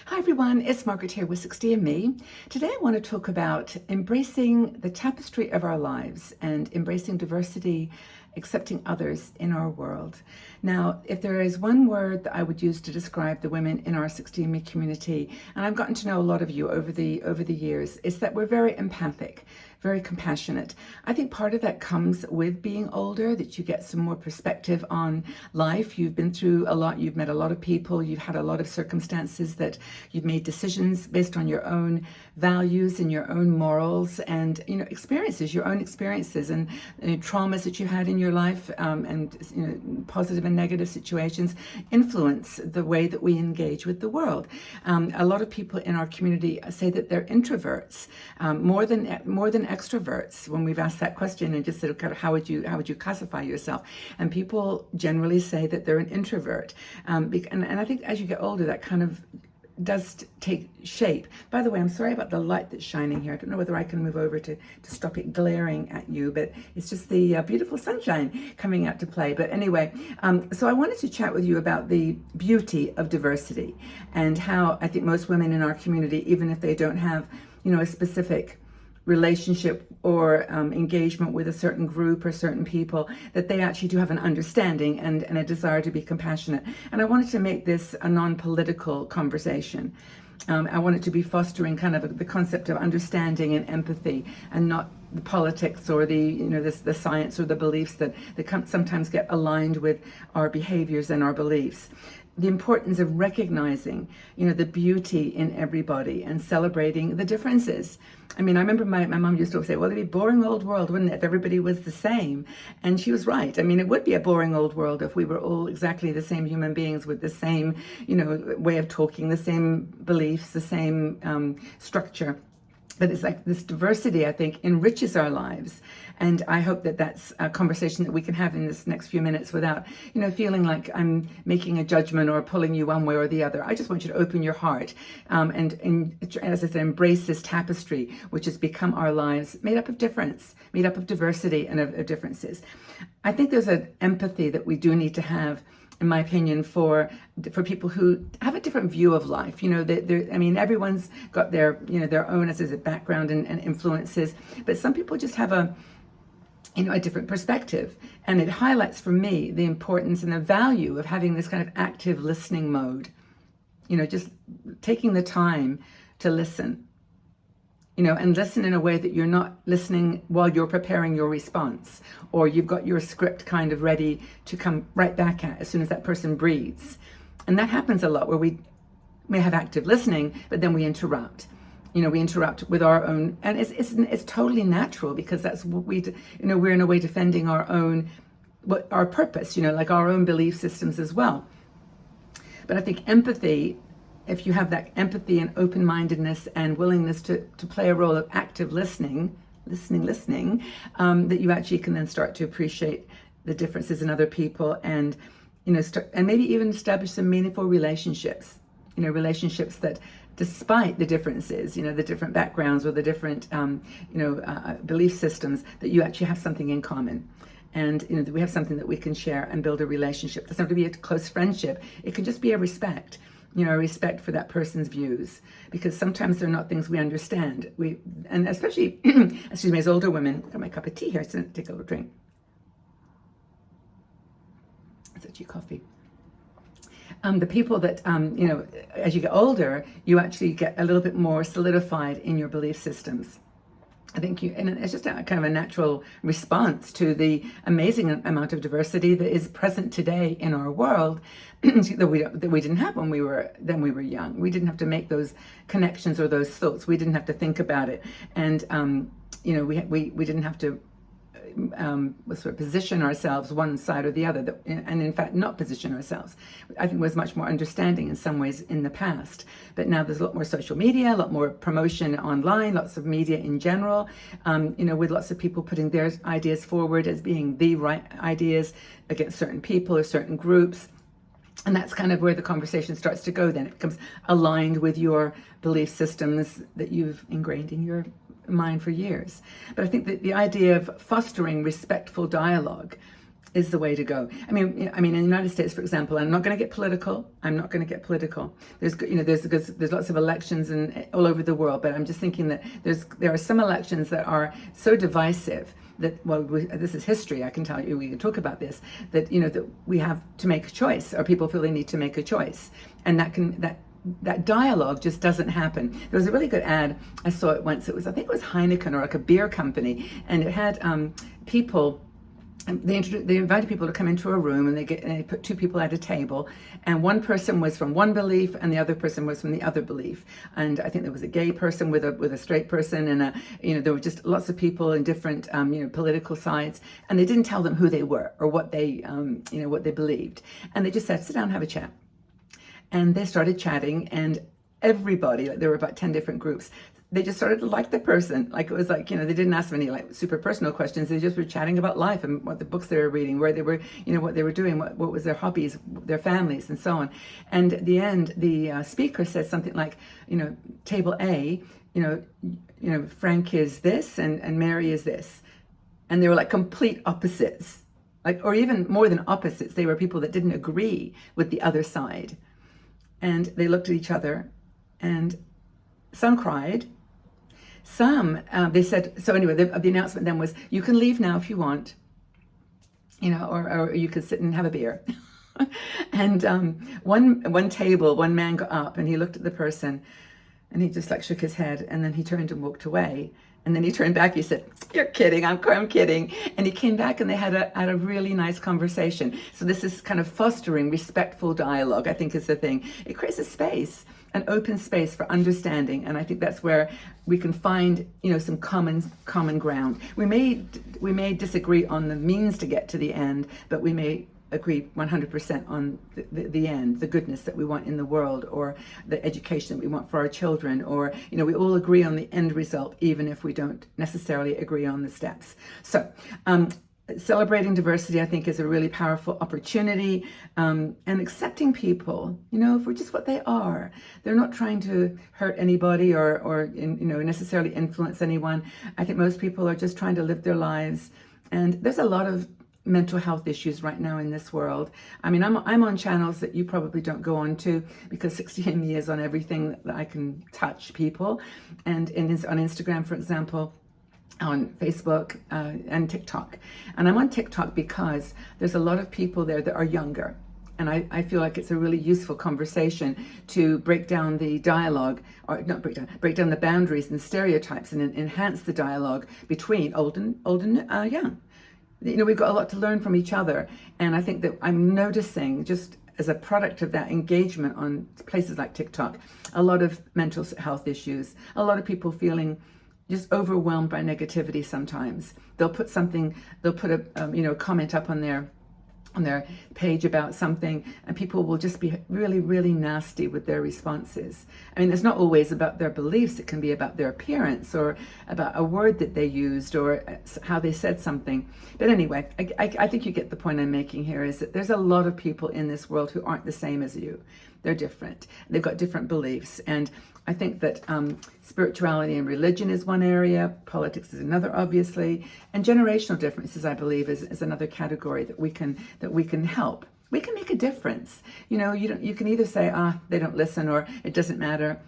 Hi everyone, it's Margaret here with 60 and Me. Today I want to talk about embracing the tapestry of our lives and embracing diversity, accepting others in our world. Now, if there is one word that I would use to describe the women in our 60 and Me community, and I've gotten to know a lot of you over the years, is that we're very empathic, very compassionate. I think part of that comes with being older, that you get some more perspective on life. You've been through a lot, you've met a lot of people, you've had a lot of circumstances that you've made decisions based on your own values and your own morals and experiences, your own experiences and traumas that you had in your life, and positive and negative situations influence the way that we engage with the world. A lot of people in our community say that they're introverts more than extroverts. When we've asked that question and just said, okay, how would you classify yourself? And people generally say that they're an introvert. And I think as you get older, that kind of does take shape. By the way, I'm sorry about the light that's shining here. I don't know whether I can move over to stop it glaring at you, but it's just the beautiful sunshine coming out to play. But anyway, so I wanted to chat with you about the beauty of diversity and how I think most women in our community, even if they don't have, a specific relationship or engagement with a certain group or certain people, that they actually do have an understanding and a desire to be compassionate. And I wanted to make this a non-political conversation. I wanted to be fostering kind of the concept of understanding and empathy, and not the politics or the science or the beliefs that sometimes get aligned with our behaviors and our beliefs. The importance of recognizing, the beauty in everybody and celebrating the differences. I mean, I remember my mom used to say, well, it'd be a boring old world, wouldn't it, if everybody was the same? And she was right. I mean, it would be a boring old world if we were all exactly the same human beings with the same, way of talking, the same beliefs, the same structure. But it's like this diversity, I think, enriches our lives. And I hope that that's a conversation that we can have in this next few minutes without, feeling like I'm making a judgment or pulling you one way or the other. I just want you to open your heart and as I said, embrace this tapestry, which has become our lives, made up of difference, made up of diversity and of differences. I think there's an empathy that we do need to have, in my opinion, for people who have a different view of life. Everyone's got their own, as a background and influences, but some people just have a different perspective. And it highlights for me the importance and the value of having this kind of active listening mode, just taking the time to listen, and listen in a way that you're not listening while you're preparing your response, or you've got your script kind of ready to come right back at as soon as that person breathes. And that happens a lot, where we may have active listening, but then we interrupt. We interrupt with our own, and it's totally natural, because that's what we're in a way defending our purpose, like our own belief systems as well. But I think empathy, if you have that empathy and open-mindedness and willingness to play a role of active listening, that you actually can then start to appreciate the differences in other people, and and maybe even establish some meaningful relationships. Relationships that, despite the differences, the different backgrounds or the different belief systems, that you actually have something in common. And that we have something that we can share and build a relationship. It doesn't have to be a close friendship. It can just be a respect. A respect for that person's views, because sometimes they're not things we understand. And especially, excuse me, as older women, got my cup of tea here, so take a little drink. It's actually coffee. The people that, as you get older, you actually get a little bit more solidified in your belief systems. I think and it's just a kind of a natural response to the amazing amount of diversity that is present today in our world that we didn't have when we were young. We didn't have to make those connections or those thoughts. We didn't have to think about it, and we didn't have to sort of position ourselves one side or the other, and in fact not position ourselves. I think was much more understanding in some ways in the past, but now there's a lot more social media, a lot more promotion online, lots of media in general, with lots of people putting their ideas forward as being the right ideas against certain people or certain groups. And that's kind of where the conversation starts to go then. It becomes aligned with your belief systems that you've ingrained in your mind for years. But I think that the idea of fostering respectful dialogue is the way to go. In the United States, for example, I'm not going to get political. I'm not going to get political. There's lots of elections and all over the world, but I'm just thinking that there are some elections that are so divisive that, this is history. I can tell you, we can talk about this, that we have to make a choice, or people feel they need to make a choice, and that dialogue just doesn't happen. There was a really good ad, I saw it once. I think it was Heineken, or like a beer company, and it had people. They invited people to come into a room, and they put two people at a table, and one person was from one belief and the other person was from the other belief. And I think there was a gay person with a straight person, and there were just lots of people in different political sides, and they didn't tell them who they were or what they what they believed, and they just said, sit down, have a chat. And they started chatting, and everybody, there were about 10 different groups, they just started to like the person. Like, it was like, they didn't ask them any super personal questions. They just were chatting about life and what the books they were reading, where they were, what they were doing, what was their hobbies, their families, and so on. And at the end, the speaker said something like, table A, Frank is this and Mary is this. And they were like complete opposites, or even more than opposites. They were people that didn't agree with the other side. And they looked at each other, and some cried. Some, they said, so anyway, the announcement then was, you can leave now if you want, or you could sit and have a beer. And one table, one man got up and he looked at the person and he just shook his head, and then he turned and walked away. And then he turned back, he said, you're kidding, I'm kidding. And he came back and they had a really nice conversation. So this is kind of fostering respectful dialogue, I think, is the thing. It creates a space, an open space for understanding. And I think that's where we can find, some common ground. We may disagree on the means to get to the end, but we may agree 100% on the end, the goodness that we want in the world, or the education that we want for our children, or, we all agree on the end result, even if we don't necessarily agree on the steps. So, celebrating diversity, I think, is a really powerful opportunity, and accepting people, for just what they are. They're not trying to hurt anybody or necessarily influence anyone. I think most people are just trying to live their lives, and there's a lot of mental health issues right now in this world. I'm on channels that you probably don't go on to, because 60ME is on everything that I can touch people, and on Instagram, for example, on Facebook, and TikTok. And I'm on TikTok because there's a lot of people there that are younger. And I feel like it's a really useful conversation to break down the dialogue, or not break down the boundaries and stereotypes, and enhance the dialogue between old and young. We've got a lot to learn from each other. And I think that I'm noticing, just as a product of that engagement on places like TikTok, a lot of mental health issues, a lot of people feeling just overwhelmed by negativity sometimes. They'll put a comment up on their page about something, and people will just be really, really nasty with their responses. It's not always about their beliefs. It can be about their appearance, or about a word that they used, or how they said something. But anyway, I think you get the point I'm making here, is that there's a lot of people in this world who aren't the same as you. They're different. They've got different beliefs. And I think that spirituality and religion is one area, politics is another, obviously, and generational differences, I believe, is another category that we can help. We can make a difference. You can either say, they don't listen, or it doesn't matter.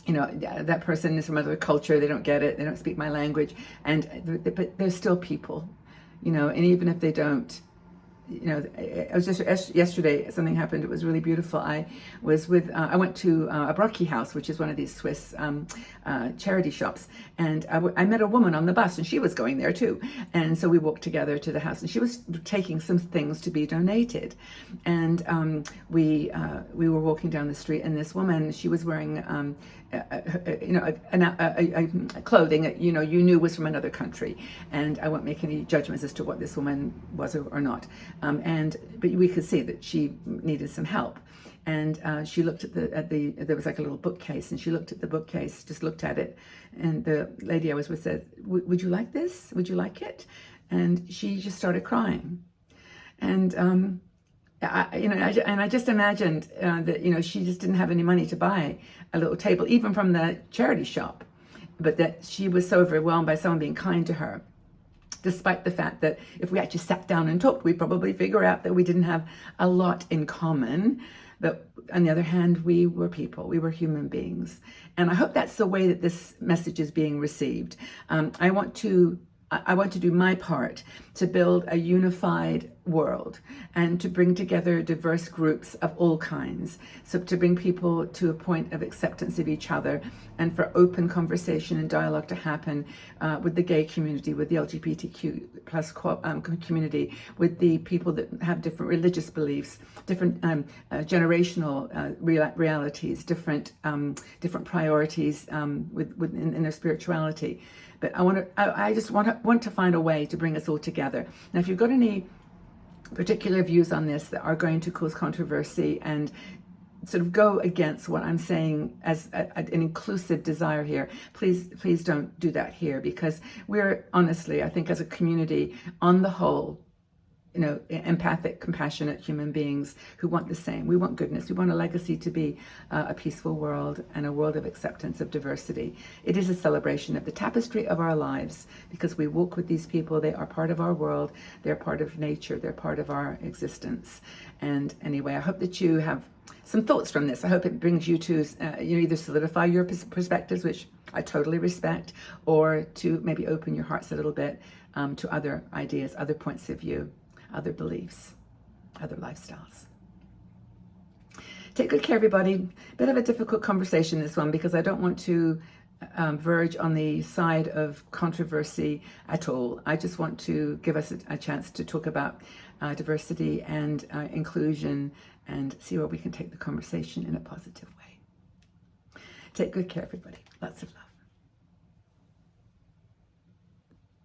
That person is from another culture, they don't get it, they don't speak my language, but they're still people, and even if they don't, it was just yesterday, something happened. It was really beautiful. I went to a Brockie house, which is one of these Swiss charity shops. And I met a woman on the bus, and she was going there too. And so we walked together to the house, and she was taking some things to be donated. And we were walking down the street, and this woman, she was wearing clothing that you knew was from another country, and I won't make any judgments as to what this woman was or not, but we could see that she needed some help, and she looked at there was like a little bookcase, and she looked at the bookcase, just looked at it, and the lady I was with said, would you like this? Would you like it? And she just started crying, and I just imagined that she just didn't have any money to buy a little table, even from the charity shop, but that she was so overwhelmed by someone being kind to her, despite the fact that if we actually sat down and talked, we'd probably figure out that we didn't have a lot in common. But on the other hand, we were people, we were human beings. And I hope that's the way that this message is being received. I want to do my part to build a unified world and to bring together diverse groups of all kinds. So to bring people to a point of acceptance of each other and for open conversation and dialogue to happen with the gay community, with the LGBTQ plus community, with the people that have different religious beliefs, different generational realities, different priorities in their spirituality. But I just want to find a way to bring us all together. Now, if you've got any particular views on this that are going to cause controversy and sort of go against what I'm saying as an inclusive desire here, please don't do that here, because we're honestly, I think as a community, on the whole, empathic, compassionate human beings who want the same. We want goodness. We want a legacy to be a peaceful world and a world of acceptance of diversity. It is a celebration of the tapestry of our lives because we walk with these people. They are part of our world. They're part of nature. They're part of our existence. And anyway, I hope that you have some thoughts from this. I hope it brings you to either solidify your perspectives, which I totally respect, or to maybe open your hearts a little bit to other ideas, other points of view, other beliefs, other lifestyles. Take good care, everybody. Bit of a difficult conversation, this one, because I don't want to verge on the side of controversy at all. I just want to give us a chance to talk about diversity and inclusion and see where we can take the conversation in a positive way. Take good care, everybody. Lots of love.